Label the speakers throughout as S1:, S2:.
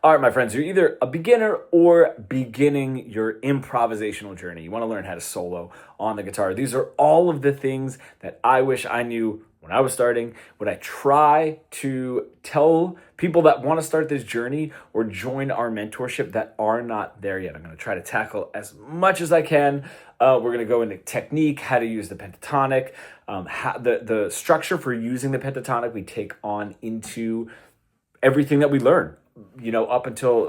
S1: All right, my friends, you're either a beginner or beginning your improvisational journey. You want to learn how to solo on the guitar. These are all of the things that I wish I knew when I was starting. What I try to tell people that want to start this journey or join our mentorship that are not there yet. I'm going to try to tackle as much as I can. We're going to go into technique, how to use the pentatonic, the structure for using the pentatonic we take on into everything that we learn, up until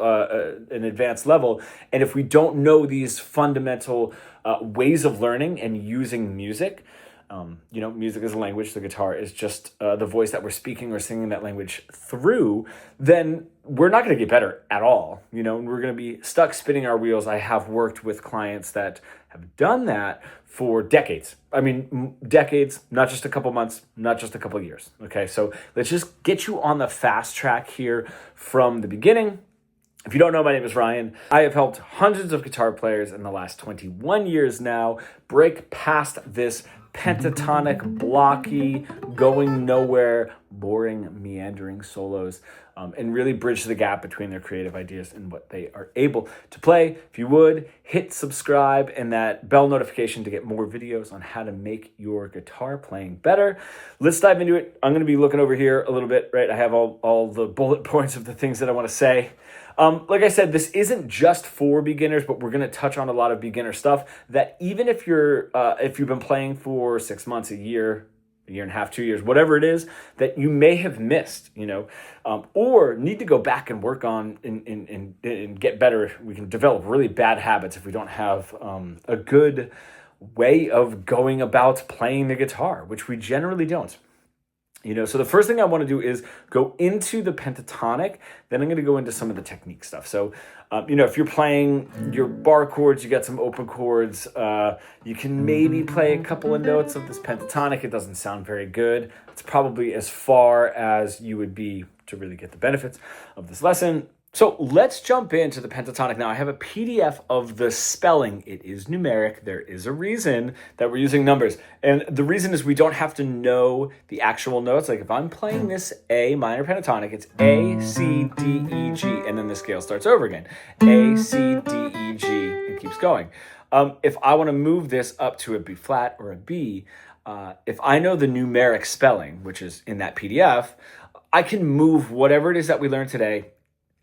S1: an advanced level. And if we don't know these fundamental ways of learning and using music, music is a language, the guitar is just the voice that we're speaking or singing that language through, then we're not going to get better at all. We're going to be stuck spinning our wheels. I have worked with clients that have done that for decades. I mean, decades, not just a couple months, not just a couple years. Okay, so let's just get you on the fast track here from the beginning. If you don't know, my name is Ryan. I have helped hundreds of guitar players in the last 21 years now break past this pentatonic, blocky, going nowhere, boring, meandering solos, and really bridge the gap between their creative ideas and what they are able to play. If you would, hit subscribe and that bell notification to get more videos on how to make your guitar playing better. Let's dive into it. I'm going to be looking over here a little bit, right? I have all the bullet points of the things that I want to say. Like I said, this isn't just for beginners, but we're going to touch on a lot of beginner stuff that even if you've been playing for 6 months, a year and a half, 2 years, whatever it is that you may have missed, or need to go back and work on and get better. We can develop really bad habits if we don't have a good way of going about playing the guitar, which we generally don't. So the first thing I want to do is go into the pentatonic, then I'm going to go into some of the technique stuff. So, if you're playing your bar chords, you got some open chords, you can maybe play a couple of notes of this pentatonic. It doesn't sound very good. It's probably as far as you would be to really get the benefits of this lesson. So let's jump into the pentatonic. Now I have a PDF of the spelling. It is numeric. There is a reason that we're using numbers. And the reason is we don't have to know the actual notes. Like if I'm playing this A minor pentatonic, it's A, C, D, E, G, and then the scale starts over again. A, C, D, E, G, and keeps going. If I want to move this up to a B flat or a B, if I know the numeric spelling, which is in that PDF, I can move whatever it is that we learned today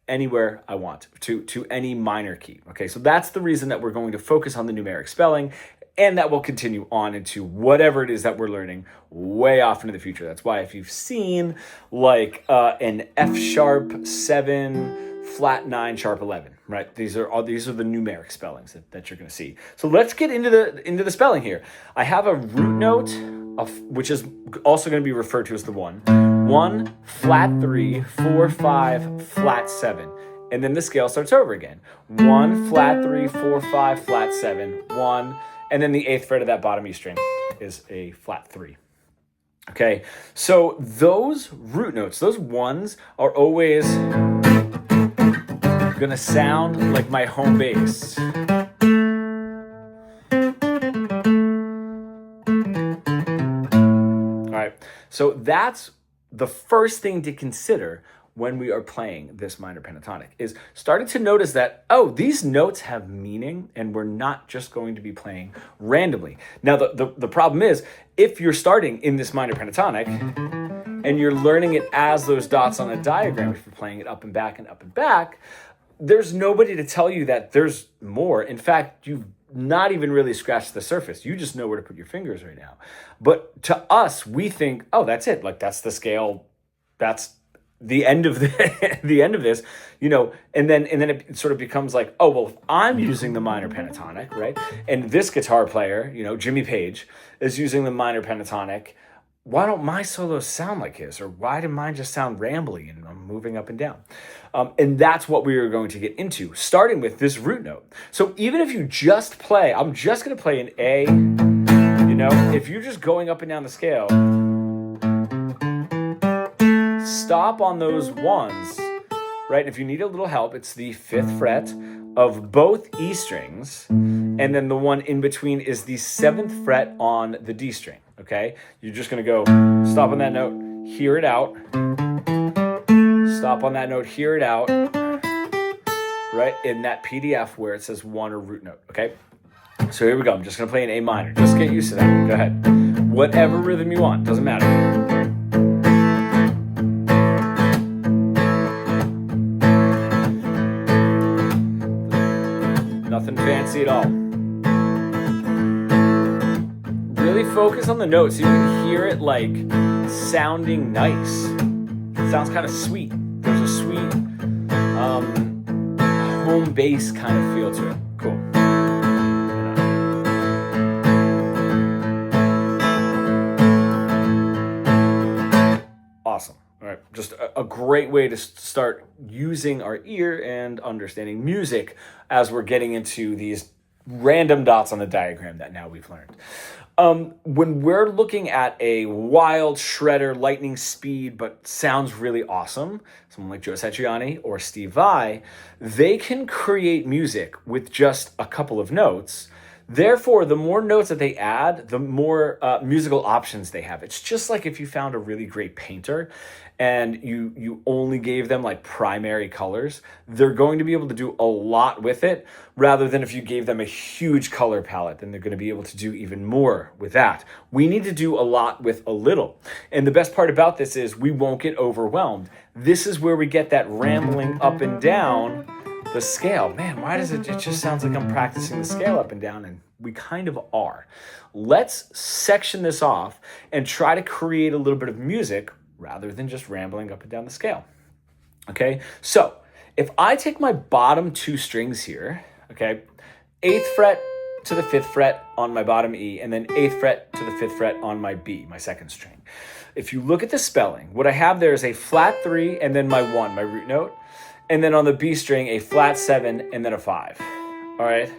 S1: anywhere I want to any minor key. Okay, so that's the reason that we're going to focus on the numeric spelling, and that will continue on into whatever it is that we're learning way off into the future. That's why if you've seen like an F sharp 7, flat 9, sharp 11, right? These are the numeric spellings that you're going to see. So let's get into the spelling here. I have a root note which is also going to be referred to as the 1, flat 3, 4, 5, flat 7. And then the scale starts over again. 1, flat 3, 4, 5, flat 7, 1. And then the 8th fret of that bottom E string is a flat 3. Okay, so those root notes, those ones are always gonna sound like my home bass. All right, so that's the first thing to consider when we are playing this minor pentatonic, is starting to notice that, these notes have meaning and we're not just going to be playing randomly. Now, the problem is, if you're starting in this minor pentatonic and you're learning it as those dots on a diagram, if you're playing it up and back, there's nobody to tell you that there's more. In fact, you've not even really scratched the surface. You just know where to put your fingers right now. But to us, we think, that's it. Like that's the scale. That's the end of the end of this, and then it sort of becomes like, if I'm using the minor pentatonic, right? And this guitar player, Jimmy Page, is using the minor pentatonic. Why don't my solos sound like his? Or why do mine just sound rambly and I'm moving up and down? And that's what we are going to get into, starting with this root note. So even if you just play, I'm just going to play an A, if you're just going up and down the scale, stop on those ones, right? If you need a little help, it's the 5th fret of both E strings, and then the one in between is the 7th fret on the D string, okay? You're just gonna go stop on that note, hear it out, stop on that note, hear it out, right, in that PDF where it says 1 or root note, okay? So here we go. I'm just going to play in A minor. Just get used to that. Go ahead. Whatever rhythm you want. Doesn't matter. Nothing fancy at all. Really focus on the notes. You can hear it like sounding nice. It sounds kind of sweet. There's a sweet home bass kind of feel to it. Cool. Awesome. All right. Just a great way to start using our ear and understanding music as we're getting into these random dots on the diagram that now we've learned. When we're looking at a wild shredder, lightning speed, but sounds really awesome, someone like Joe Satriani or Steve Vai, they can create music with just a couple of notes. Therefore, the more notes that they add, the more musical options they have. It's just like if you found a really great painter and you only gave them like primary colors, they're going to be able to do a lot with it, rather than if you gave them a huge color palette, then they're going to be able to do even more with that. We need to do a lot with a little. And the best part about this is we won't get overwhelmed. This is where we get that rambling up and down the scale. Man, why does it just sounds like I'm practicing the scale up and down, and we kind of are. Let's section this off and try to create a little bit of music rather than just rambling up and down the scale. Okay, so if I take my bottom 2 strings here, okay, 8th fret to the 5th fret on my bottom E, and then 8th fret to the 5th fret on my B, my 2nd string. If you look at the spelling, what I have there is a flat 3 and then my 1, my root note, and then on the B string, a flat 7 and then a 5. All right.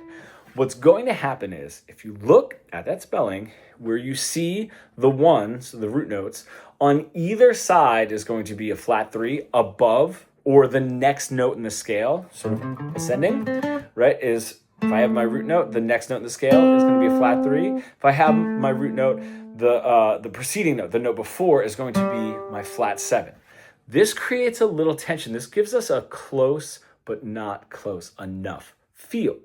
S1: What's going to happen is if you look at that spelling where you see the 1, so the root notes, on either side is going to be a flat 3 above or the next note in the scale, sort of ascending, right? Is if I have my root note, the next note in the scale is going to be a flat 3. If I have my root note, the preceding note, the note before, is going to be my flat 7. This creates a little tension. This gives us a close but not close enough feel.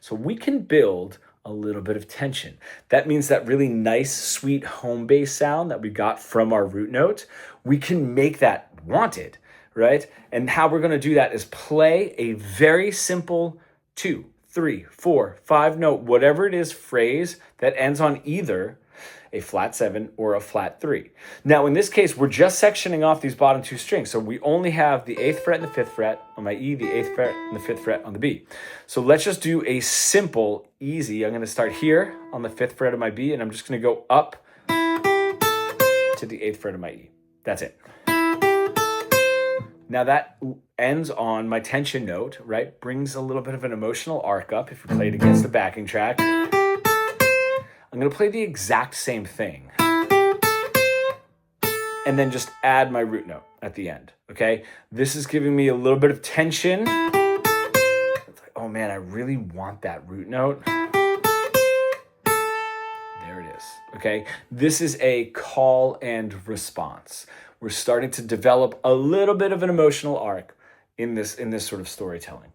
S1: So we can build a little bit of tension. That means that really nice, sweet home bass sound that we got from our root note, we can make that wanted, right? And how we're going to do that is play a very simple 2, 3, 4, 5 note, whatever it is, phrase that ends on either a flat 7 or a flat 3. Now, in this case, we're just sectioning off these bottom 2 strings. So we only have the 8th fret and the 5th fret on my E, the 8th fret and the 5th fret on the B. So let's just do a simple, easy. I'm going to start here on the 5th fret of my B, and I'm just going to go up to the 8th fret of my E. That's it. Now that ends on my tension note, right? Brings a little bit of an emotional arc up if you play it against the backing track. I'm going to play the exact same thing and then just add my root note at the end, okay? This is giving me a little bit of tension. It's like, oh man, I really want that root note. There it is, okay? This is a call and response. We're starting to develop a little bit of an emotional arc in this sort of storytelling.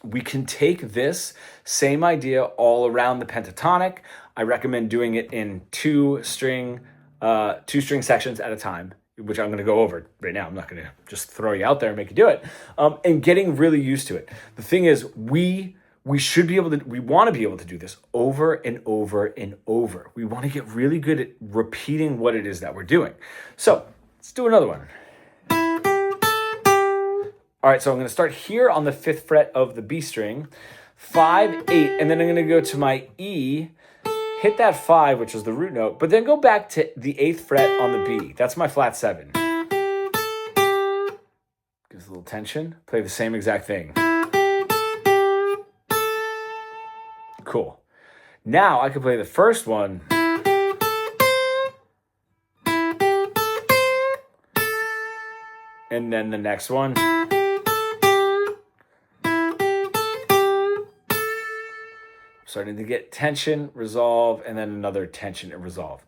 S1: We can take this same idea all around the pentatonic. I recommend doing it in two string sections at a time, which I'm going to go over right now. I'm not going to just throw you out there and make you do it. And getting really used to it. The thing is, we want to be able to do this over and over and over. We want to get really good at repeating what it is that we're doing. So let's do another one. All right, so I'm going to start here on the 5th fret of the B string, 5, 8, and then I'm going to go to my E, hit that 5, which is the root note, but then go back to the 8th fret on the B. That's my flat 7. Gives a little tension. Play the same exact thing. Cool. Now I can play the first one. And then the next one. Starting to get tension, resolve, and then another tension and resolve.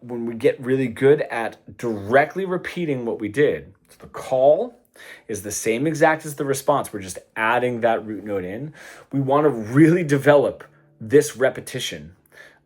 S1: When we get really good at directly repeating what we did, so the call is the same exact as the response. We're just adding that root note in. We want to really develop this repetition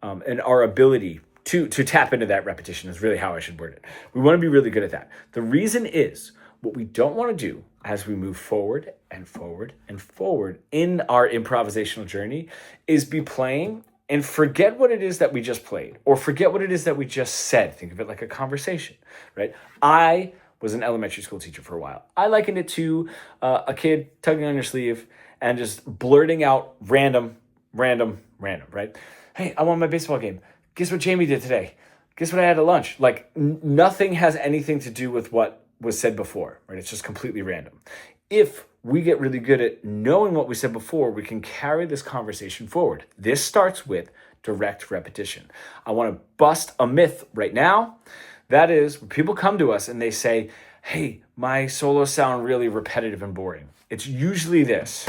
S1: and our ability to tap into that repetition is really how I should word it. We want to be really good at that. The reason is what we don't want to do as we move forward and forward and forward in our improvisational journey is be playing and forget what it is that we just played or forget what it is that we just said. Think of it like a conversation, right? I was an elementary school teacher for a while. I likened it to a kid tugging on your sleeve and just blurting out random, right? Hey, I won my baseball game. Guess what Jamie did today? Guess what I had at lunch? Like nothing has anything to do with what was said before, right? It's just completely random. If we get really good at knowing what we said before, we can carry this conversation forward. This starts with direct repetition. I want to bust a myth right now. That is when people come to us and they say, hey, my solos sound really repetitive and boring. It's usually this.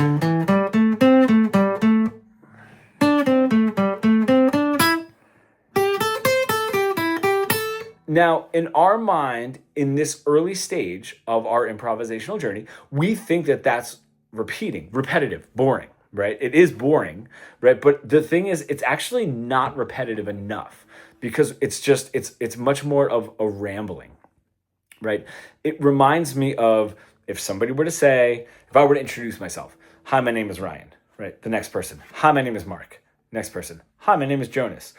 S1: Now, in our mind, in this early stage of our improvisational journey, we think that that's repeating, repetitive, boring, right? It is boring, right? But the thing is, it's actually not repetitive enough because it's much more of a rambling, right? It reminds me of if somebody were to say, if I were to introduce myself, hi, my name is Ryan, right? The next person, hi, my name is Mark. Next person, hi, my name is Jonas.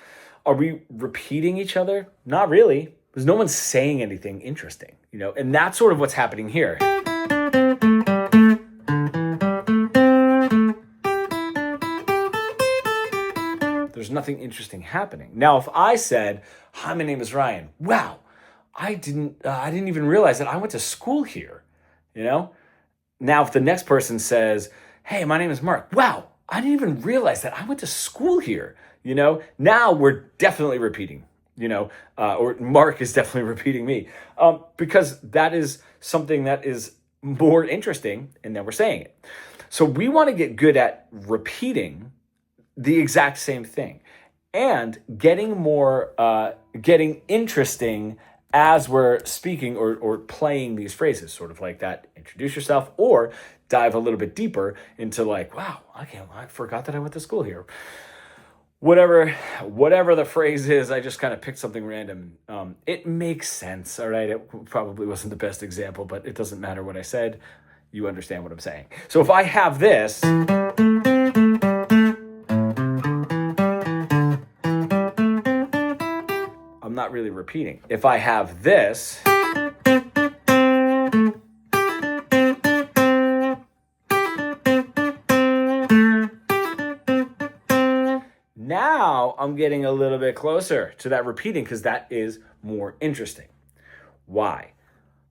S1: Are we repeating each other? Not really. Because no one's saying anything interesting, and that's sort of what's happening here. There's nothing interesting happening. Now, if I said, hi, my name is Ryan. Wow, I didn't even realize that I went to school here, Now, if the next person says, hey, my name is Mark. Wow, I didn't even realize that I went to school here, Now we're definitely repeating. Or Mark is definitely repeating me because that is something that is more interesting and then we're saying it. So we want to get good at repeating the exact same thing and getting interesting as we're speaking or playing these phrases, sort of like that. Introduce yourself or dive a little bit deeper into like, wow, I forgot that I went to school here. Whatever the phrase is, I just kind of picked something random. It makes sense, all right? It probably wasn't the best example, but it doesn't matter what I said. You understand what I'm saying. So if I have this, I'm not really repeating. If I have this, now I'm getting a little bit closer to that repeating because that is more interesting. Why?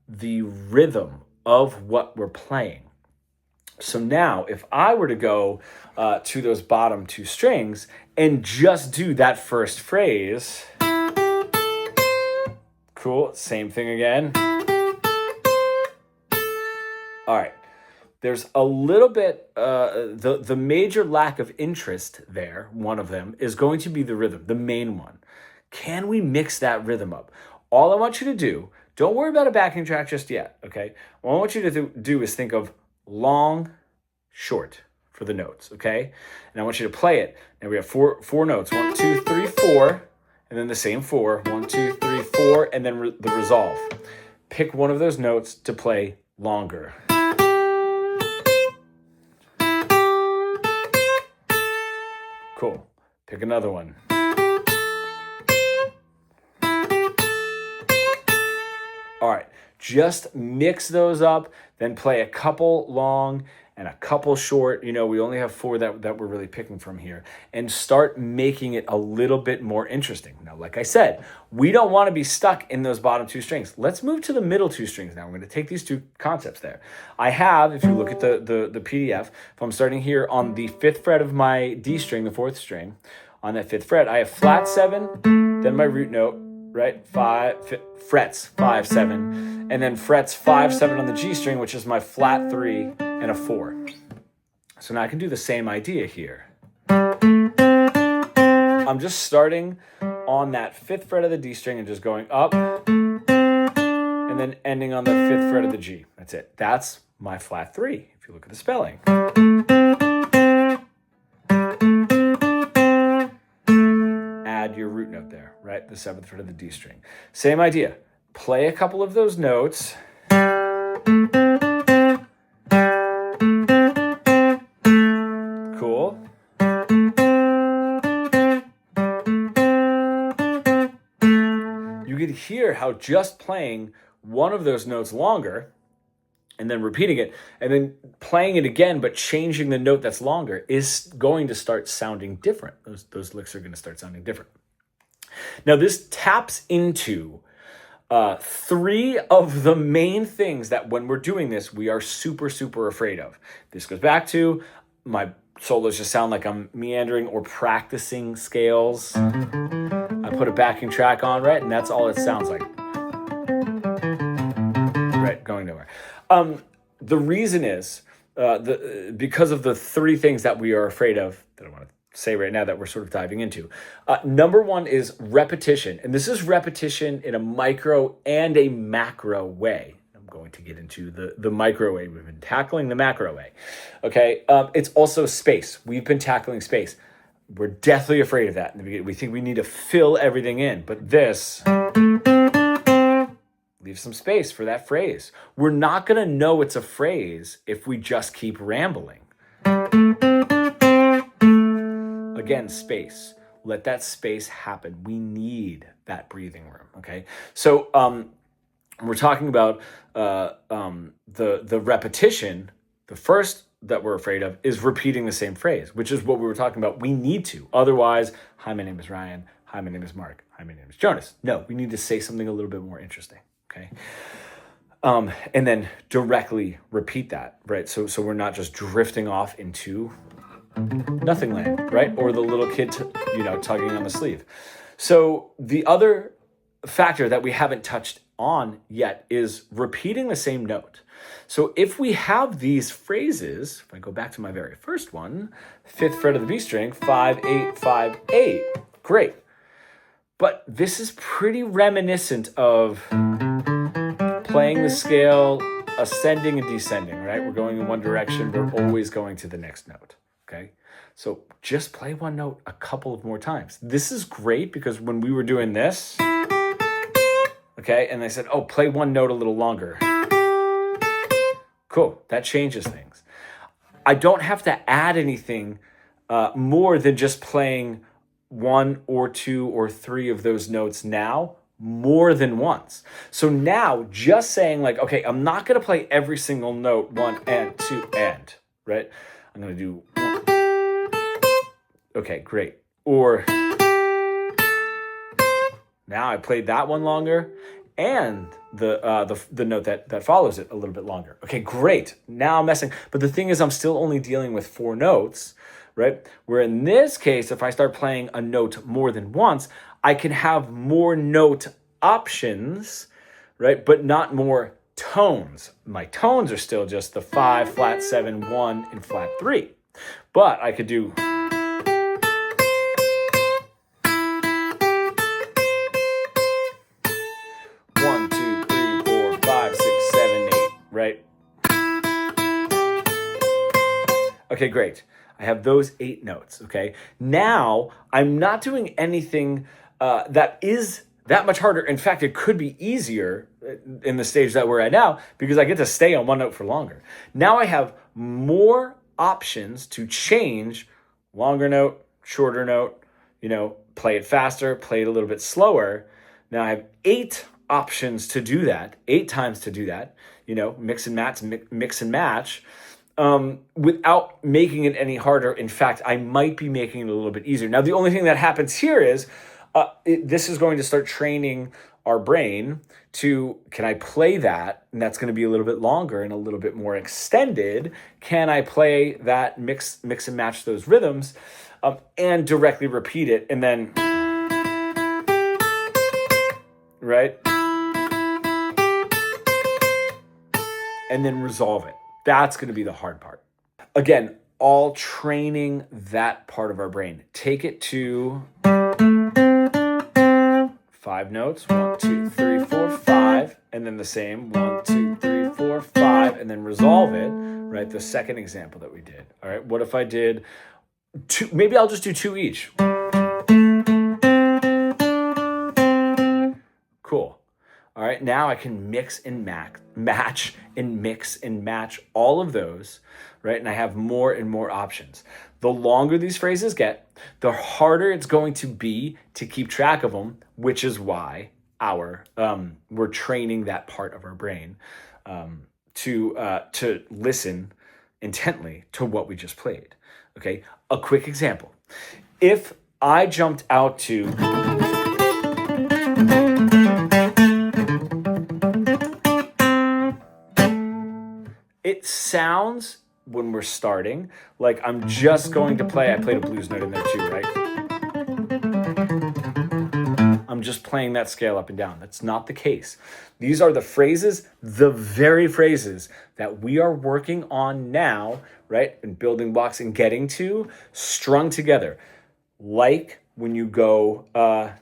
S1: The rhythm of what we're playing. So now if I were to go to those bottom two strings and just do that first phrase, cool, same thing again. All right. There's a little bit, the major lack of interest there, one of them, is going to be the rhythm, the main one. Can we mix that rhythm up? All I want you to do, don't worry about a backing track just yet, okay? All I want you to do is think of long, short for the notes, okay? And I want you to play it. Now we have four notes, 1, 2, 3, 4, and then the same 4, 1, 2, 3, 4, and then the resolve. Pick one of those notes to play longer. Cool. Pick another one. All right. Just mix those up, then play a couple long and a couple short. We only have 4 that we're really picking from here, and start making it a little bit more interesting. Now, like I said, we don't want to be stuck in those bottom 2 strings. Let's move to the middle 2 strings now. We're going to take these 2 concepts there. I have, if you look at the PDF, if I'm starting here on the 5th fret of my D string, the 4th string, on that 5th fret, I have flat 7, then my root note, right? Frets 5, 7, and then frets 5, 7 on the G string, which is my flat 3 and a 4. So now I can do the same idea here. I'm just starting on that 5th fret of the D string and just going up and and then ending on the 5th fret of the G. That's it. That's my flat 3, if you look at the spelling. Add your root note there, right? The 7th fret of the D string. Same idea. Play a couple of those notes. Cool. You could hear how just playing one of those notes longer and then repeating it and then playing it again but changing the note that's longer is going to start sounding different. Those licks are going to start sounding different. Now this taps into 3 of the main things that when we're doing this, we are super, super afraid of. This goes back to my solos just sound like I'm meandering or practicing scales. I put a backing track on, right? And that's all it sounds like. Right, going nowhere. The reason is because of the 3 things that we are afraid of that I want to say right now that we're sort of diving into. Number 1 is repetition. And this is repetition in a micro and a macro way. I'm going to get into the micro way. We've been tackling the macro way. Okay. It's also space. We've been tackling space. We're deathly afraid of that in the beginning. We think we need to fill everything in, but this leaves some space for that phrase. We're not going to know it's a phrase if we just keep rambling. Again, space. Let that space happen. We need that breathing room, okay? So we're talking about the repetition. The first that we're afraid of is repeating the same phrase, which is what we were talking about. We need to. Otherwise, hi, my name is Ryan. Hi, my name is Mark. Hi, my name is Jonas. No, we need to say something a little bit more interesting, okay? And then directly repeat that, right? So we're not just drifting off into nothing land, right? Or the little kid, tugging on the sleeve. So the other factor that we haven't touched on yet is repeating the same note. So if we have these phrases, if I go back to my very first one, 5th fret of the B string, 5, 8, 5, 8, great. But this is pretty reminiscent of playing the scale, ascending and descending, right? We're going in one direction, we're always going to the next note, okay? So just play one note a couple of more times. This is great because when we were doing this, okay, and they said, oh, play one note a little longer. Cool, that changes things. I don't have to add anything more than just playing 1 or 2 or 3 of those notes now more than once. So now just saying like, okay, I'm not going to play every single note 1 and 2 and, right? I'm going to do, okay, great. Or now I played that one longer and the note that follows it a little bit longer. Okay, great. Now I'm messing. But the thing is, I'm still only dealing with 4 notes, right? Where in this case, if I start playing a note more than once, I can have more note options, right? But not more tones. My tones are still just the 5, flat 7, 1, and flat 3. But I could do... right? Okay, great. I have those 8 notes, okay? Now, I'm not doing anything that is that much harder. In fact, it could be easier in the stage that we're at now because I get to stay on one note for longer. Now I have more options to change longer note, shorter note, play it faster, play it a little bit slower. Now I have 8 options to do that, 8 times to do that, mix and match, without making it any harder. In fact, I might be making it a little bit easier. Now, the only thing that happens here is this is going to start training our brain to, can I play that? And that's going to be a little bit longer and a little bit more extended. Can I play that, mix and match those rhythms, and directly repeat it? And then, right? And then resolve it. That's going to be the hard part. Again, all training that part of our brain. Take it to 5, 5 notes, 1, 2, 3, 4, 5, and then the same 1, 2, 3, 4, 5, and then resolve it, right? The second example that we did. All right, what if I did 2? Maybe I'll just do 2 each. Cool. All right, now I can mix and match and mix and match all of those, right? And I have more and more options. The longer these phrases get, the harder it's going to be to keep track of them, which is why we're training that part of our brain to listen intently to what we just played. Okay, a quick example. If I jumped out to it sounds, when we're starting, like I'm just going to play. I played a blues note in there too, right? I'm just playing that scale up and down. That's not the case. These are the phrases, the very phrases that we are working on now, right? And building blocks and getting to strung together. Like when you go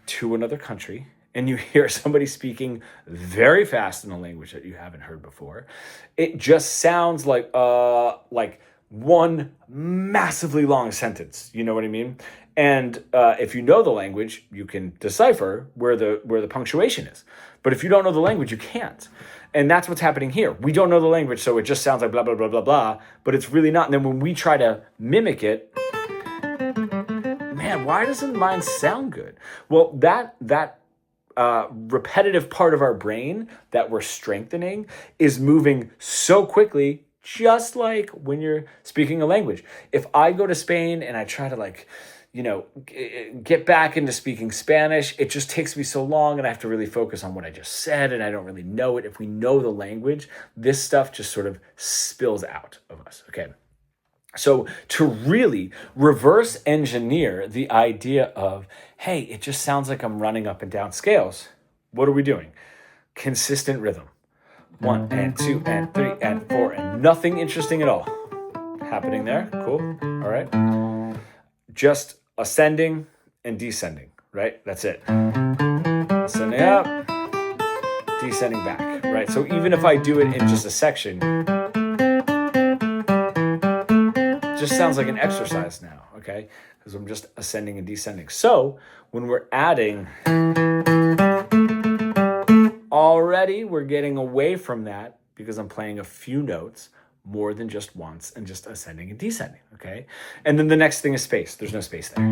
S1: to another country and you hear somebody speaking very fast in a language that you haven't heard before, it just sounds like one massively long sentence. You know what I mean? And if you know the language, you can decipher where the punctuation is. But if you don't know the language, you can't. And that's what's happening here. We don't know the language, so it just sounds like blah, blah, blah, blah, blah, but it's really not. And then when we try to mimic it, man, why doesn't mine sound good? Well, that repetitive part of our brain that we're strengthening is moving so quickly, just like when you're speaking a language. If I go to Spain and I try to get back into speaking Spanish, it just takes me so long and I have to really focus on what I just said and I don't really know it. If we know the language, this stuff just sort of spills out of us, okay? So to really reverse engineer the idea of, hey, it just sounds like I'm running up and down scales, what are we doing? Consistent rhythm. 1 and 2 and 3 and 4 and nothing interesting at all happening there. Cool. All right. Just ascending and descending, right? That's it. Ascending up, descending back, right? So even if I do it in just a section, it just sounds like an exercise now, okay? Because I'm just ascending and descending. So when we're adding, already we're getting away from that because I'm playing a few notes more than just once and just ascending and descending, okay? And then the next thing is space. There's no space there.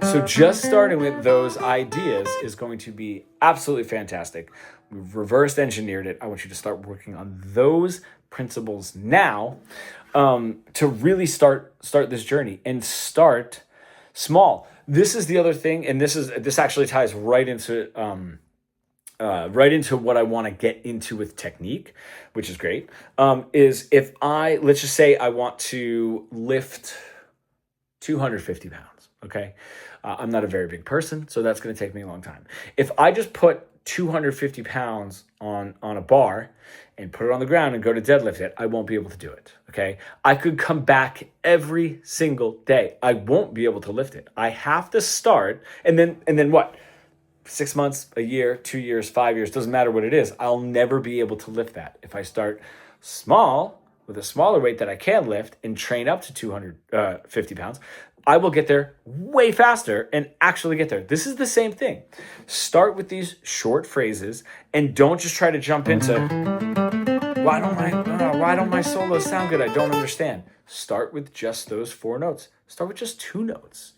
S1: So just starting with those ideas is going to be absolutely fantastic. We've reversed engineered it. I want you to start working on those principles now to really start this journey and start small. This is the other thing, and this actually ties right into what I want to get into with technique, which is great, is if let's just say I want to lift 250 pounds, okay? I'm not a very big person, so that's going to take me a long time. If I just put 250 pounds on a bar and put it on the ground and go to deadlift it, I won't be able to do it, okay? I could come back every single day. I won't be able to lift it. I have to start, and then what? 6 months, a year, 2 years, 5 years, doesn't matter what it is. I'll never be able to lift that. If I start small with a smaller weight that I can lift and train up to 250 pounds, I will get there way faster and actually get there. This is the same thing. Start with these short phrases and don't just try to jump into, why don't my solos sound good? I don't understand. Start with just those 4 notes. Start with just 2 notes,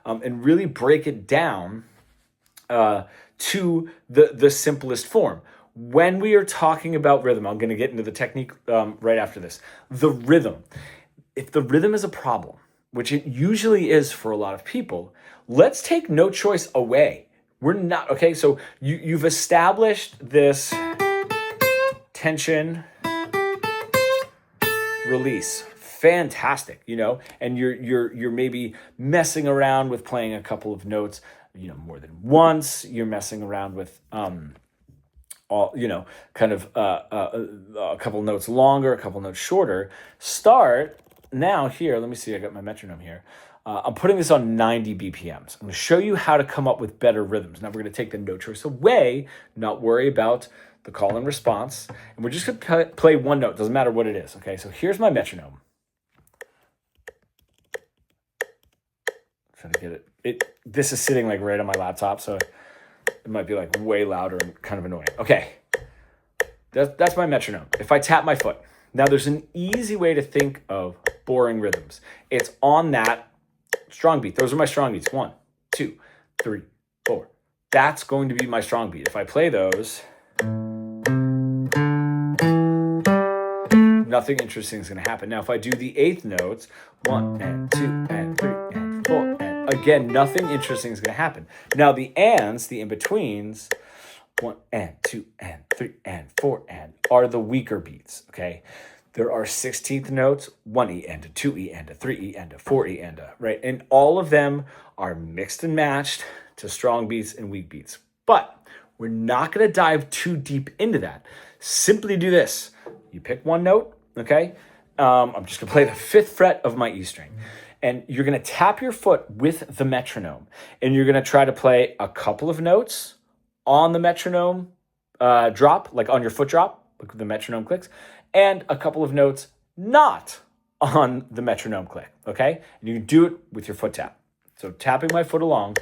S1: and really break it down to the simplest form. When we are talking about rhythm, I'm going to get into the technique right after this. The rhythm. If the rhythm is a problem, which it usually is for a lot of people, let's take no choice away. We're not, okay? So you've established this tension, release. Fantastic, and you're maybe messing around with playing a couple of notes, more than once. You're messing around with a couple notes longer, a couple notes shorter. Start now here. Let me see. I got my metronome here. I'm putting this on 90 BPMs. I'm going to show you how to come up with better rhythms. Now we're going to take the note choice away, not worry about the call and response. And we're just going to play one note. Doesn't matter what it is. Okay, so here's my metronome. Trying to get it. This is sitting like right on my laptop, so it might be like way louder and kind of annoying. Okay, that's my metronome. If I tap my foot, now there's an easy way to think of boring rhythms. It's on that strong beat. Those are my strong beats. 1, 2, 3, 4. That's going to be my strong beat. If I play those, nothing interesting is going to happen. Now, if I do the eighth notes, 1 and 2 and 3 and 4, and again, nothing interesting is going to happen. Now, the ands, the in-betweens, 1 and 2 and 3 and 4 and are the weaker beats, okay? There are 16th notes, 1E and a 2E and a 3E and a 4E and a, right? And all of them are mixed and matched to strong beats and weak beats. But we're not going to dive too deep into that. Simply do this. You pick one note, okay? I'm just going to play the 5th fret of my E string. And you're going to tap your foot with the metronome. And you're going to try to play a couple of notes on the metronome drop, like on your foot drop, like the metronome clicks, and a couple of notes not on the metronome click, okay? And you can do it with your foot tap. So tapping my foot along.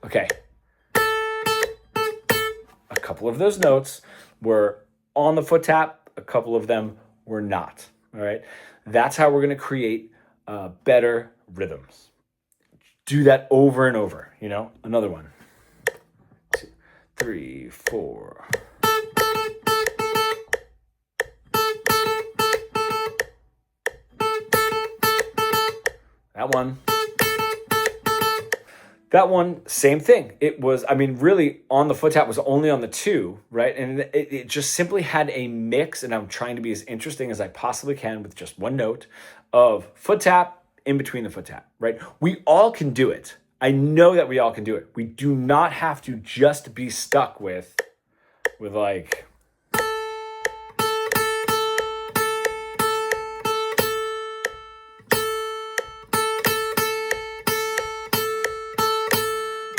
S1: Okay. A couple of those notes were on the foot tap. A couple of them were not, all right? That's how we're going to create better rhythms. Do that over and over, you know? Another one. 2, 3, 4. That one. That one, same thing. It was, I mean, really on the foot tap was only on the 2, right? And it just simply had a mix, and I'm trying to be as interesting as I possibly can with just one note of foot tap, in between the foot tap, right? We all can do it. I know that we all can do it. We do not have to just be stuck with like,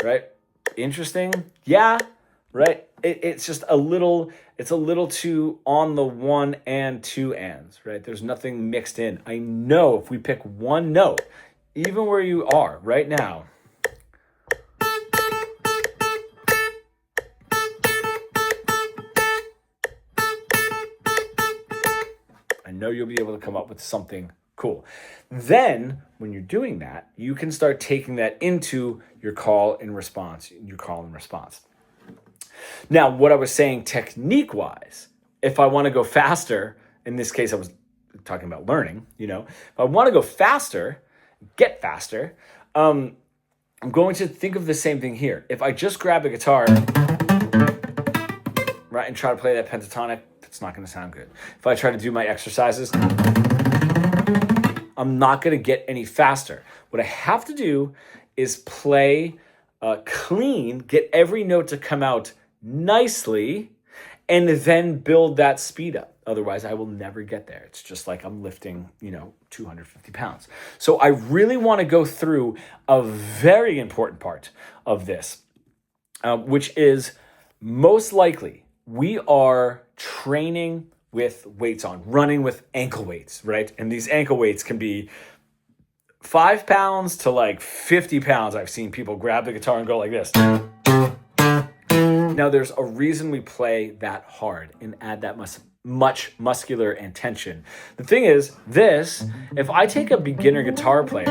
S1: right? Interesting? Yeah, right? It's just it's a little too on the 1 and 2 ands, right? There's nothing mixed in. I know if we pick one note, even where you are right now, I know you'll be able to come up with something cool. Then, when you're doing that, you can start taking that into your call and response, Now, what I was saying technique-wise, if I want to go faster, in this case I was talking about learning, you know, if I want to go faster, get faster, I'm going to think of the same thing here. If I just grab a guitar, right, and try to play that pentatonic, that's not going to sound good. If I try to do my exercises, I'm not going to get any faster. What I have to do is play clean, get every note to come out nicely, and then build that speed up. Otherwise, I will never get there. It's just like I'm lifting, 250 pounds. So I really want to go through a very important part of this, which is most likely we are training with weights on, running with ankle weights, right? And these ankle weights can be 5 pounds to like 50 pounds. I've seen people grab the guitar and go like this. Now, there's a reason we play that hard and add that much muscular and tension. The thing is, if I take a beginner guitar player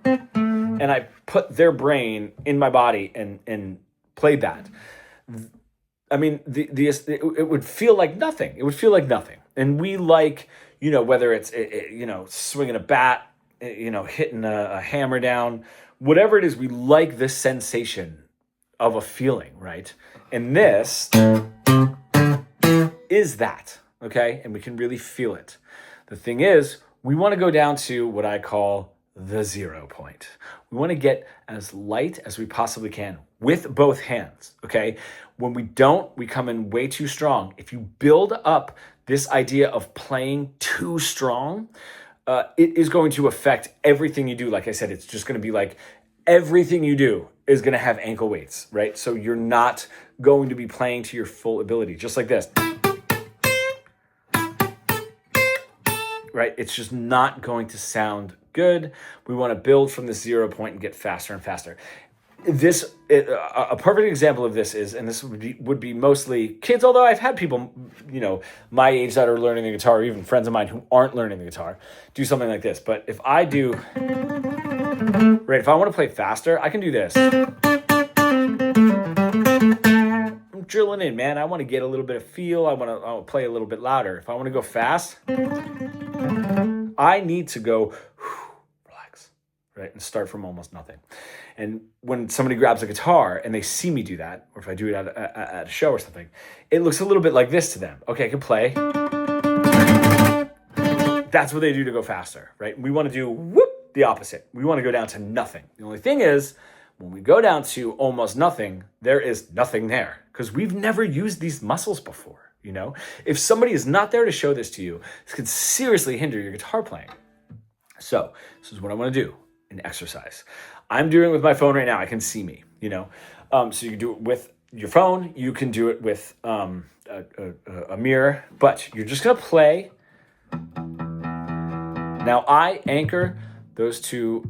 S1: and I put their brain in my body and played that, I mean, it would feel like nothing. It would feel like nothing. And we like, whether it's, swinging a bat, hitting a hammer down, whatever it is, we like this sensation of a feeling, right? And this is that, okay? And we can really feel it. The thing is, we want to go down to what I call the 0 point. We want to get as light as we possibly can with both hands, okay? When we don't, we come in way too strong. If you build up this idea of playing too strong, it is going to affect everything you do. Like I said, it's just going to be like everything you do is going to have ankle weights, right? So you're not going to be playing to your full ability, just like this. Right? It's just not going to sound good. We want to build from this 0 point and get faster and faster. A perfect example of this is, and this would be mostly kids, although I've had people, my age that are learning the guitar, or even friends of mine who aren't learning the guitar, do something like this. But if I want to play faster, I can do this. I'm drilling in, man. I want to get a little bit of feel. I want to play a little bit louder. If I want to go fast, I need to go relax, right? And start from almost nothing. And when somebody grabs a guitar and they see me do that, or if I do it at a show or something, it looks a little bit like this to them. Okay, I can play. That's what they do to go faster, right? We want to do the opposite. We want to go down to nothing. The only thing is, when we go down to almost nothing, there is nothing there because we've never used these muscles before. If somebody is not there to show this to you, this could seriously hinder your guitar playing. So this is what I want to do, an exercise. I'm doing it with my phone right now. I can see me, so you can do it with your phone. You can do it with a mirror, but you're just going to play. Now I anchor those two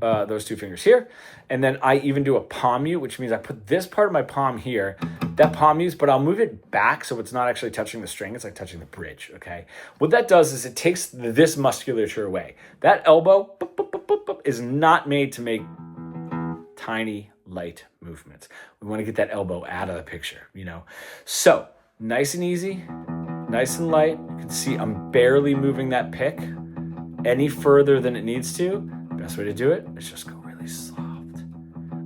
S1: fingers here, and then I even do a palm mute, which means I put this part of my palm here, that palm mute, but I'll move it back so it's not actually touching the string. It's like touching the bridge, okay? What that does is it takes this musculature away. That elbow is not made to make tiny, light movements. We want to get that elbow out of the picture, So nice and easy, nice and light. You can see I'm barely moving that pick any further than it needs to. Best way to do it is just go really soft.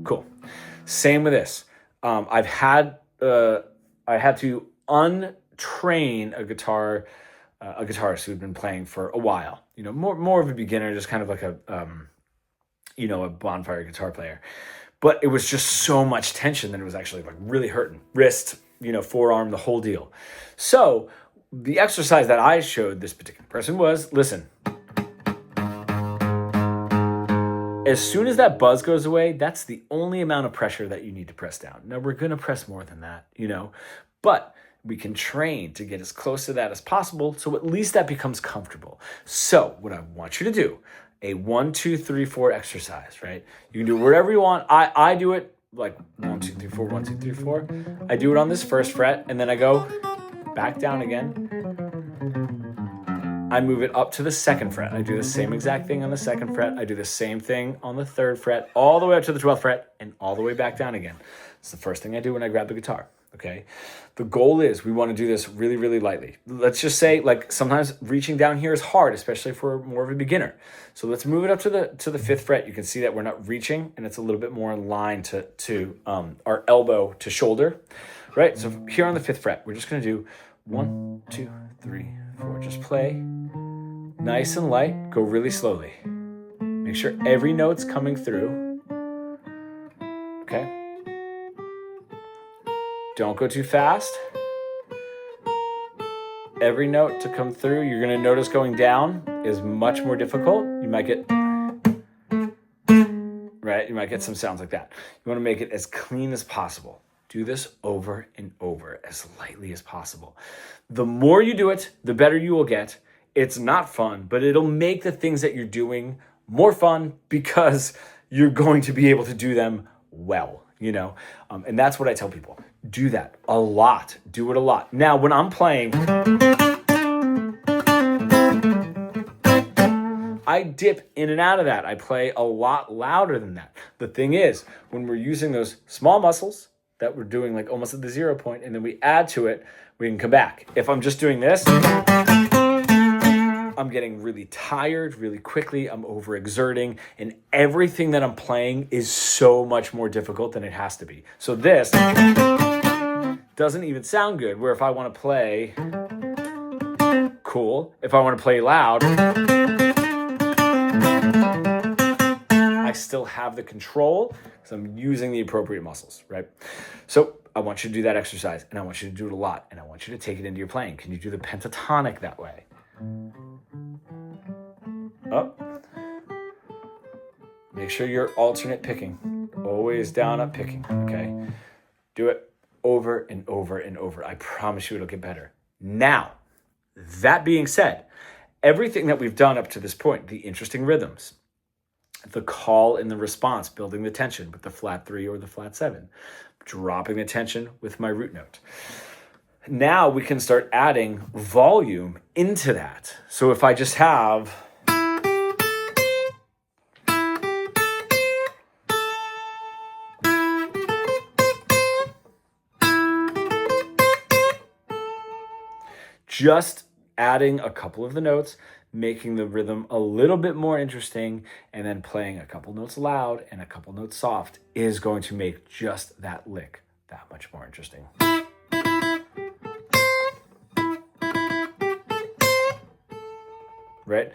S1: Cool. Same with this. I had to untrain a guitarist who'd been playing for a while. More of a beginner, just kind of like a bonfire guitar player. But it was just so much tension that it was actually like really hurting. Wrist, forearm, the whole deal. So the exercise that I showed this particular person was, listen, as soon as that buzz goes away, that's the only amount of pressure that you need to press down. Now, we're going to press more than that, but we can train to get as close to that as possible, so at least that becomes comfortable. So what I want you to do, a 1, 2, 3, 4 exercise, right? You can do whatever you want. I do it like 1, 2, 3, 4, 1, 2, 3, 4. I do it on this first fret, and then I go back down again. I move it up to the second fret. I do the same exact thing on the second fret. I do the same thing on the third fret, all the way up to the 12th fret, and all the way back down again. It's the first thing I do when I grab the guitar, okay? The goal is we want to do this really, really lightly. Let's just say, like, sometimes reaching down here is hard, especially for more of a beginner. So let's move it up to the 5th fret. You can see that we're not reaching, and it's a little bit more in line to our elbow to shoulder, right? So here on the 5th fret, we're just going to do 1, 2, 3, 4. Just play nice and light. Go really slowly. Make sure every note's coming through. Okay? Don't go too fast. Every note to come through, you're going to notice going down is much more difficult. You might get, right? You might get some sounds like that. You want to make it as clean as possible. Do this over and over as lightly as possible. The more you do it, the better you will get. It's not fun, but it'll make the things that you're doing more fun because you're going to be able to do them well, and that's what I tell people. Do that a lot. Do it a lot. Now, when I'm playing, I dip in and out of that. I play a lot louder than that. The thing is, when we're using those small muscles that we're doing like almost at the 0 point, and then we add to it, we can come back. If I'm just doing this, I'm getting really tired really quickly. I'm overexerting, and everything that I'm playing is so much more difficult than it has to be. So this doesn't even sound good, where if I want to play cool, if I want to play loud, still have the control because I'm using the appropriate muscles, right? So I want you to do that exercise, and I want you to do it a lot, and I want you to take it into your playing. Can you do the pentatonic that way? Up. Make sure you're alternate picking. Always down, up picking, okay? Do it over and over and over. I promise you it'll get better. Now, that being said, everything that we've done up to this point, the interesting rhythms, the call and the response, building the tension with the flat 3 or the flat 7, dropping the tension with my root note. Now we can start adding volume into that. So if I just have just adding a couple of the notes, making the rhythm a little bit more interesting, and then playing a couple notes loud and a couple notes soft is going to make just that lick that much more interesting. Right?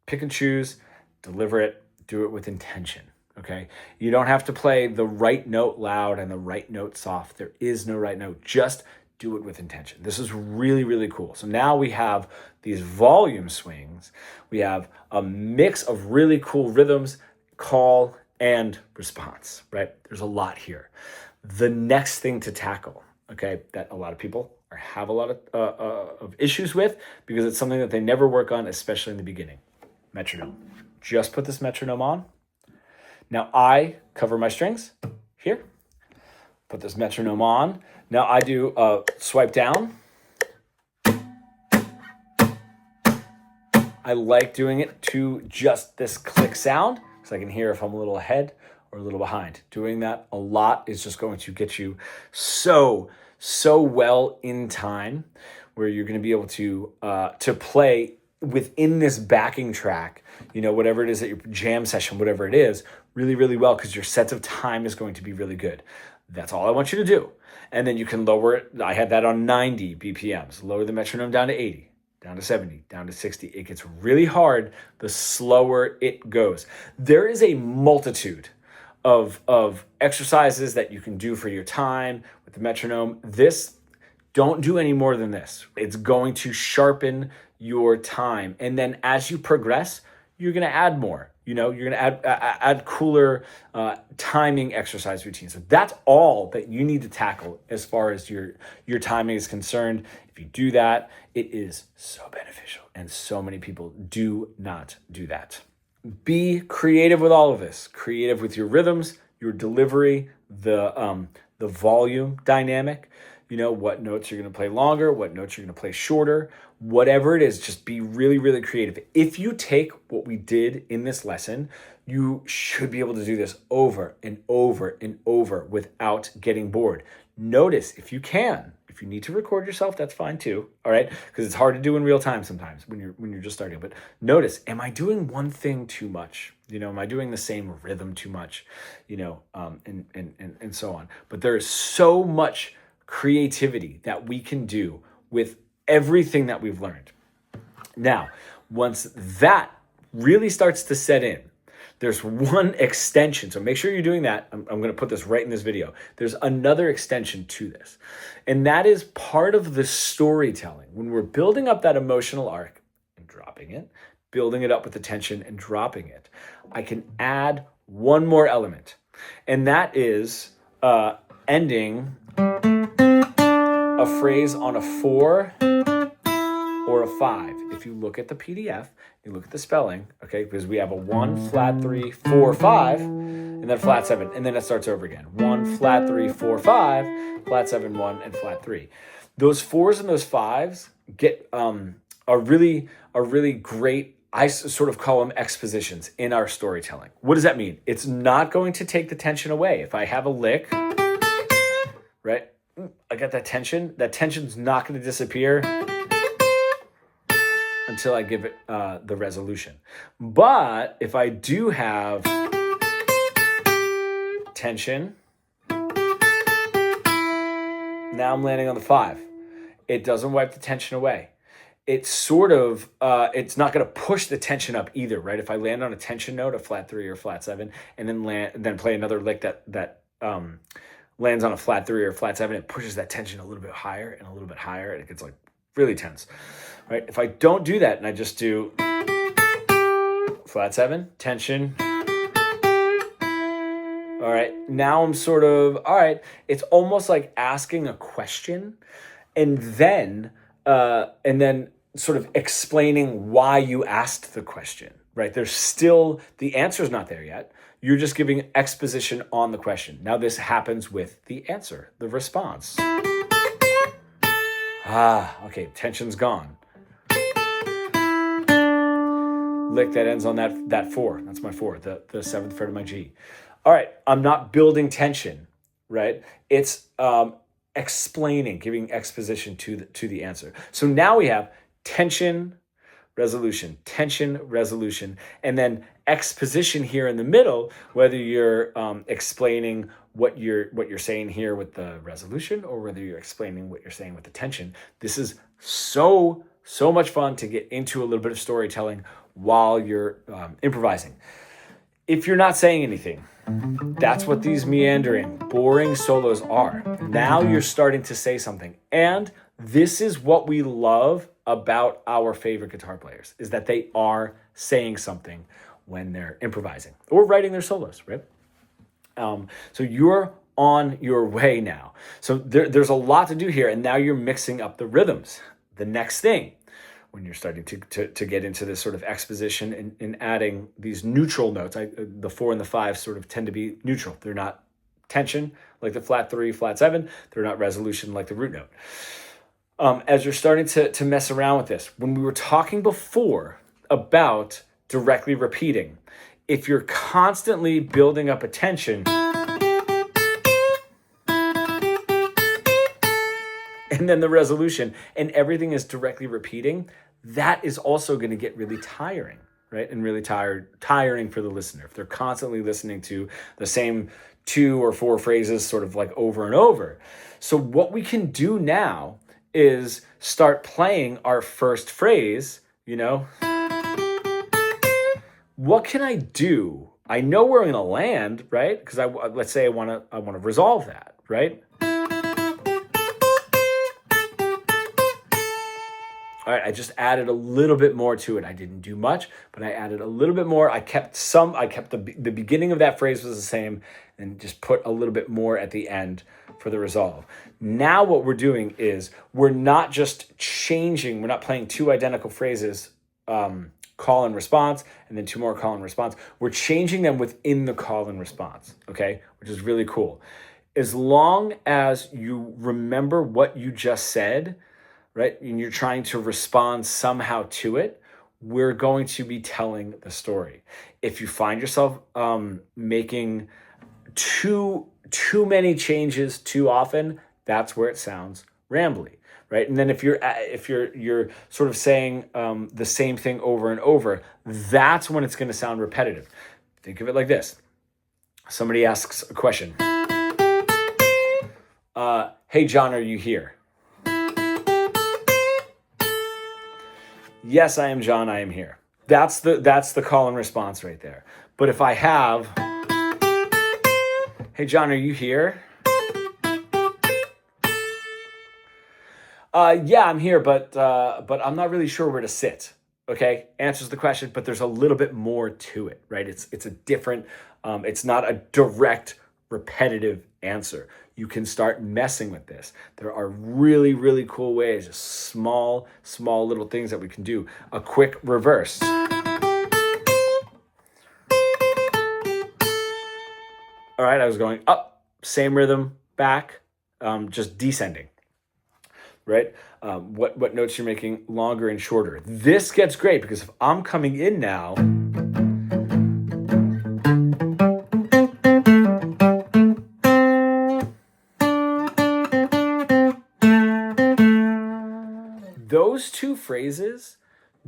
S1: Pick and choose, deliver it, do it with intention. Okay? You don't have to play the right note loud and the right note soft. There is no right note. Just do it with intention. This is really, really cool. So now we have these volume swings. We have a mix of really cool rhythms, call, and response, right? There's a lot here. The next thing to tackle, okay, that a lot of people have a lot of issues with because it's something that they never work on, especially in the beginning. Metronome. Just put this metronome on. Now I cover my strings here. Put this metronome on. Now I do a swipe down. I like doing it to just this click sound because I can hear if I'm a little ahead or a little behind. Doing that a lot is just going to get you so well in time where you're going to be able to play within this backing track, whatever it is at your jam session, whatever it is, really, really well because your sense of time is going to be really good. That's all I want you to do. And then you can lower it. I had that on 90 BPMs. Lower the metronome down to 80, down to 70, down to 60. It gets really hard the slower it goes. There is a multitude of exercises that you can do for your time with the metronome. Don't do any more than this. It's going to sharpen your time. And then as you progress, you're going to add more. You're going to add cooler timing exercise routines. So that's all that you need to tackle as far as your timing is concerned. If you do that, it is so beneficial. And so many people do not do that. Be creative with all of this. Creative with your rhythms, your delivery, the volume dynamic. What notes you're going to play longer, what notes you're going to play shorter, whatever it is, just be really, really creative. If you take what we did in this lesson, you should be able to do this over and over and over without getting bored. Notice if you can. If you need to record yourself, that's fine too. All right, because it's hard to do in real time sometimes when you're just starting. But notice, am I doing one thing too much? Am I doing the same rhythm too much? And so on. But there is so much creativity that we can do with everything that we've learned. Now, once that really starts to set in, there's one extension. So make sure you're doing that. I'm going to put this right in this video. There's another extension to this. And that is part of the storytelling. When we're building up that emotional arc and dropping it, building it up with the tension and dropping it, I can add one more element. And that is ending a phrase on a 4 or a 5. If you look at the PDF, you look at the spelling, okay, because we have a 1, flat 3, 4, 5, and then flat 7, and then it starts over again. 1, flat 3, 4, 5, flat 7, 1, and flat 3. Those 4s and those 5s get a really great, I sort of call them expositions in our storytelling. What does that mean? It's not going to take the tension away. If I have a lick, right, I got that tension's not going to disappear until I give it the resolution. But if I do have tension, now I'm landing on the 5. It doesn't wipe the tension away. it's sort of, it's not going to push the tension up either, right? If I land on a tension note, a flat 3 or flat 7, and then play another lick that lands on a flat 3 or flat 7, it pushes that tension a little bit higher and a little bit higher, and it gets like really tense, right? If I don't do that and I just do flat 7, tension, all right, now I'm sort of, all right, it's almost like asking a question and then sort of explaining why you asked the question, right? There's still, the answer's not there yet. You're just giving exposition on the question. Now this happens with the answer, the response. Okay, tension's gone. Lick that ends on that 4. That's my 4, the 7th fret of my G. All right, I'm not building tension, right? It's explaining, giving exposition to the answer. So now we have tension, resolution, and then exposition here in the middle, whether you're explaining what you're saying here with the resolution or whether you're explaining what you're saying with the tension. This is so much fun to get into a little bit of storytelling while you're improvising. If you're not saying anything, that's what these meandering, boring solos are. Now you're starting to say something. And this is what we love about our favorite guitar players, is that they are saying something when they're improvising or writing their solos, right? So you're on your way now. So there's a lot to do here, and now you're mixing up the rhythms. The next thing, when you're starting to get into this sort of exposition and adding these neutral notes, the 4 and the 5 sort of tend to be neutral. They're not tension like the flat 3, flat 7. They're not resolution like the root note. As you're starting to mess around with this, when we were talking before about directly repeating, if you're constantly building up a tension and then the resolution and everything is directly repeating, that is also going to get really tiring, right? And really tiring for the listener. If they're constantly listening to the same 2 or 4 phrases sort of like over and over. So what we can do now is start playing our first phrase, What can I do? I know where I'm going to land, right? Because let's say I want to resolve that, right? All right, I just added a little bit more to it. I didn't do much, but I added a little bit more. I kept the beginning of that phrase was the same and just put a little bit more at the end for the resolve. Now what we're doing is we're not just changing, we're not playing 2 identical phrases, call and response, and then 2 more call and response. We're changing them within the call and response, okay? Which is really cool. As long as you remember what you just said, right, and you're trying to respond somehow to it, we're going to be telling the story. If you find yourself making too many changes too often, that's where it sounds rambly, right? And then if you're sort of saying the same thing over and over, that's when it's going to sound repetitive. Think of it like this: somebody asks a question. Hey John, are you here? Yes, I am John, I am here. That's the call and response right there. But if I have, hey John, are you here? Yeah, I'm here, but I'm not really sure where to sit. Okay, answers the question, but there's a little bit more to it, right? It's a different, it's not a direct, repetitive answer. You can start messing with this. There are really, really cool ways, just small little things that we can do. A quick reverse. All right, I was going up, same rhythm, back, just descending, right? What notes you're making longer and shorter. This gets great because if I'm coming in now, those 2 phrases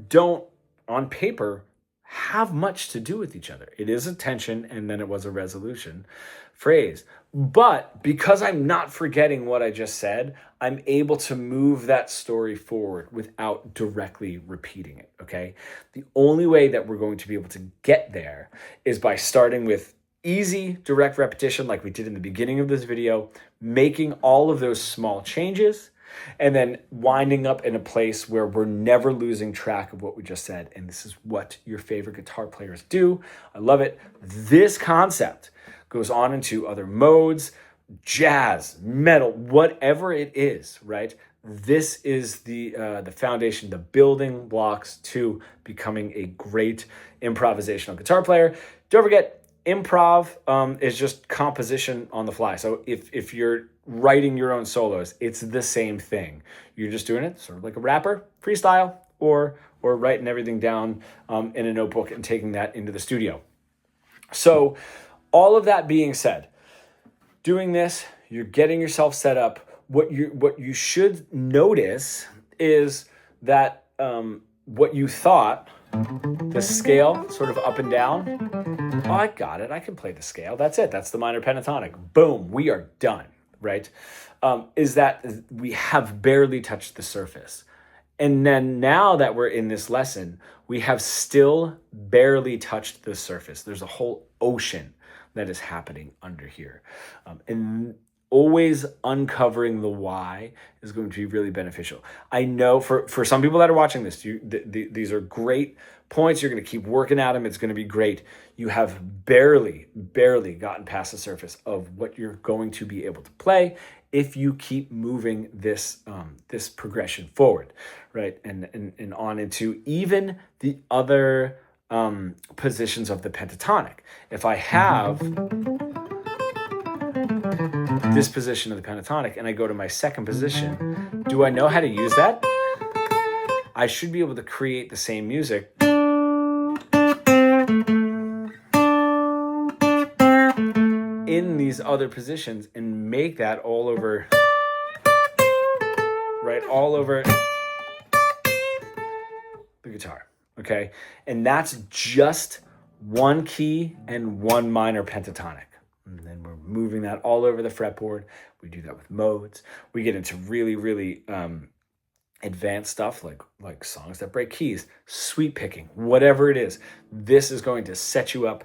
S1: don't, on paper, have much to do with each other. It is a tension and then it was a resolution phrase. But because I'm not forgetting what I just said, I'm able to move that story forward without directly repeating it, okay? The only way that we're going to be able to get there is by starting with easy, direct repetition like we did in the beginning of this video, making all of those small changes, and then winding up in a place where we're never losing track of what we just said. And this is what your favorite guitar players do. I love it. This concept goes on into other modes, jazz, metal, whatever it is, right? This is the foundation, the building blocks to becoming a great improvisational guitar player. Don't forget, improv is just composition on the fly. So if you're writing your own solos, it's the same thing. You're just doing it sort of like a rapper, freestyle, or writing everything down in a notebook and taking that into the studio. So all of that being said, doing this, you're getting yourself set up. What you should notice is that what you thought, the scale sort of up and down, oh, I got it. I can play the scale. That's it. That's the minor pentatonic. Boom, we are done, right? Is that we have barely touched the surface. And then now that we're in this lesson, we have still barely touched the surface. There's a whole ocean that is happening under here. And always uncovering the why is going to be really beneficial. I know for some people that are watching this, these are great points. You're going to keep working at them. It's going to be great. You have barely gotten past the surface of what you're going to be able to play if you keep moving this this progression forward, right? And on into even the other positions of the pentatonic. If I have this position of the pentatonic and I go to my second position, do I know how to use that? I should be able to create the same music in these other positions and make that all over, right? All over the guitar, okay? And that's just one key and one minor pentatonic. And then we're moving that all over the fretboard. We do that with modes. We get into really advanced stuff like songs that break keys, sweep picking, whatever it is. This is going to set you up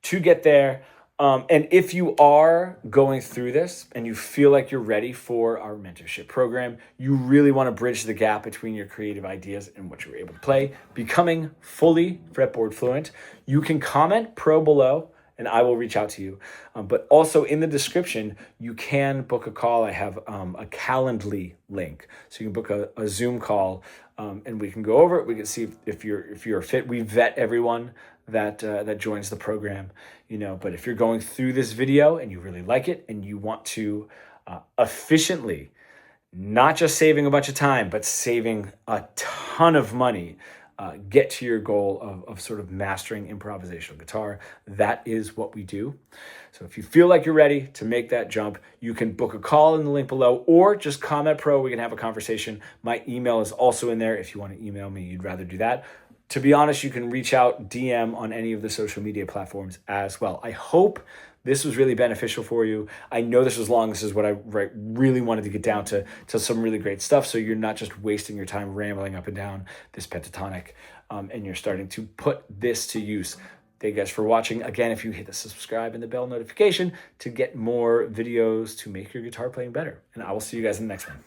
S1: to get there. And if you are going through this and you feel like you're ready for our mentorship program, you really want to bridge the gap between your creative ideas and what you're able to play, becoming fully fretboard fluent, you can comment pro below and I will reach out to you. But also in the description, you can book a call. I have a Calendly link. So you can book a Zoom call and we can go over it. We can see if you're a fit. We vet everyone that joins the program, but if you're going through this video and you really like it and you want to efficiently, not just saving a bunch of time, but saving a ton of money, get to your goal of sort of mastering improvisational guitar. That is what we do. So if you feel like you're ready to make that jump, you can book a call in the link below or just comment pro. We can have a conversation. My email is also in there. If you want to email me, you'd rather do that. To be honest, you can reach out, DM on any of the social media platforms as well. I hope this was really beneficial for you. I know this was long. This is what I really wanted to get down to some really great stuff. So you're not just wasting your time rambling up and down this pentatonic and you're starting to put this to use. Thank you guys for watching. Again, if you hit the subscribe and the bell notification to get more videos to make your guitar playing better. And I will see you guys in the next one.